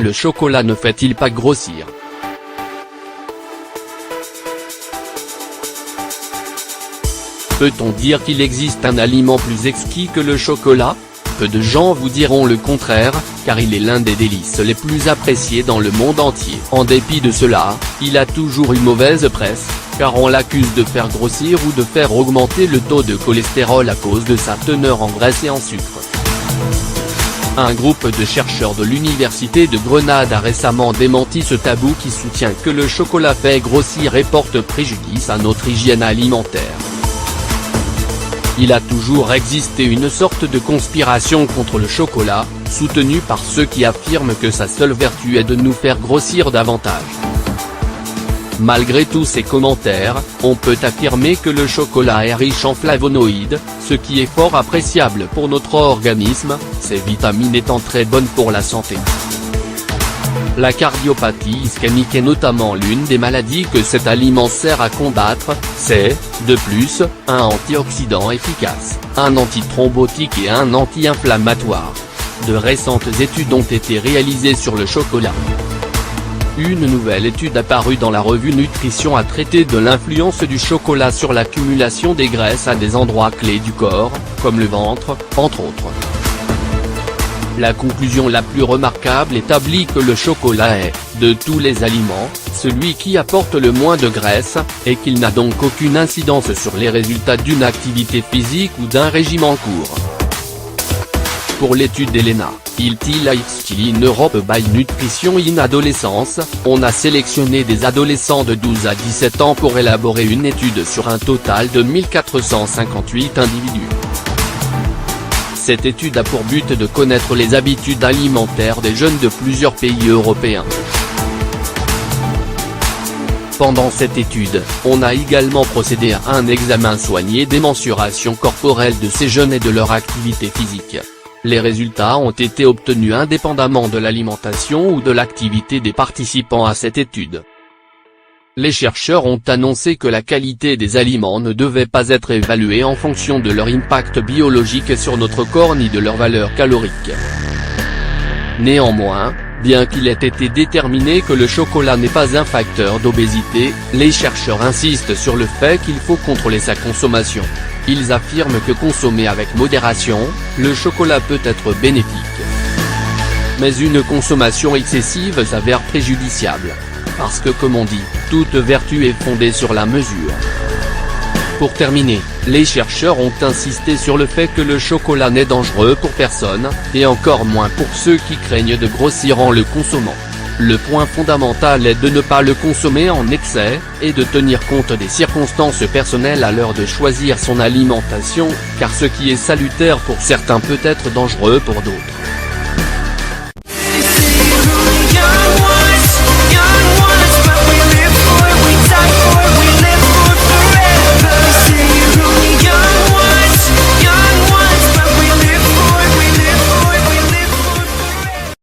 Le chocolat ne fait-il pas grossir? Peut-on dire qu'il existe un aliment plus exquis que le chocolat? Peu de gens vous diront le contraire, car il est l'un des délices les plus appréciés dans le monde entier. En dépit de cela, il a toujours eu mauvaise presse, car on l'accuse de faire grossir ou de faire augmenter le taux de cholestérol à cause de sa teneur en graisse et en sucre. Un groupe de chercheurs de l'université de Grenade a récemment démenti ce tabou qui soutient que le chocolat fait grossir et porte préjudice à notre hygiène alimentaire. Il a toujours existé une sorte de conspiration contre le chocolat, soutenue par ceux qui affirment que sa seule vertu est de nous faire grossir davantage. Malgré tous ces commentaires, on peut affirmer que le chocolat est riche en flavonoïdes, ce qui est fort appréciable pour notre organisme, ces vitamines étant très bonnes pour la santé. La cardiopathie ischémique est notamment l'une des maladies que cet aliment sert à combattre. C'est, de plus, un antioxydant efficace, un antithrombotique et un anti-inflammatoire. De récentes études ont été réalisées sur le chocolat. Une nouvelle étude apparue dans la revue Nutrition a traité de l'influence du chocolat sur l'accumulation des graisses à des endroits clés du corps, comme le ventre, entre autres. La conclusion la plus remarquable établit que le chocolat est, de tous les aliments, celui qui apporte le moins de graisse, et qu'il n'a donc aucune incidence sur les résultats d'une activité physique ou d'un régime en cours. Pour l'étude d'Elena, Lifestyle in Europe by Nutrition in Adolescence, on a sélectionné des adolescents de 12 à 17 ans pour élaborer une étude sur un total de 1458 individus. Cette étude a pour but de connaître les habitudes alimentaires des jeunes de plusieurs pays européens. Pendant cette étude, on a également procédé à un examen soigné des mensurations corporelles de ces jeunes et de leur activité physique. Les résultats ont été obtenus indépendamment de l'alimentation ou de l'activité des participants à cette étude. Les chercheurs ont annoncé que la qualité des aliments ne devait pas être évaluée en fonction de leur impact biologique sur notre corps ni de leur valeur calorique. Néanmoins, bien qu'il ait été déterminé que le chocolat n'est pas un facteur d'obésité, les chercheurs insistent sur le fait qu'il faut contrôler sa consommation. Ils affirment que consommé avec modération, le chocolat peut être bénéfique. Mais une consommation excessive s'avère préjudiciable. Parce que comme on dit, toute vertu est fondée sur la mesure. Pour terminer, les chercheurs ont insisté sur le fait que le chocolat n'est dangereux pour personne, et encore moins pour ceux qui craignent de grossir en le consommant. Le point fondamental est de ne pas le consommer en excès, et de tenir compte des circonstances personnelles à l'heure de choisir son alimentation, car ce qui est salutaire pour certains peut être dangereux pour d'autres.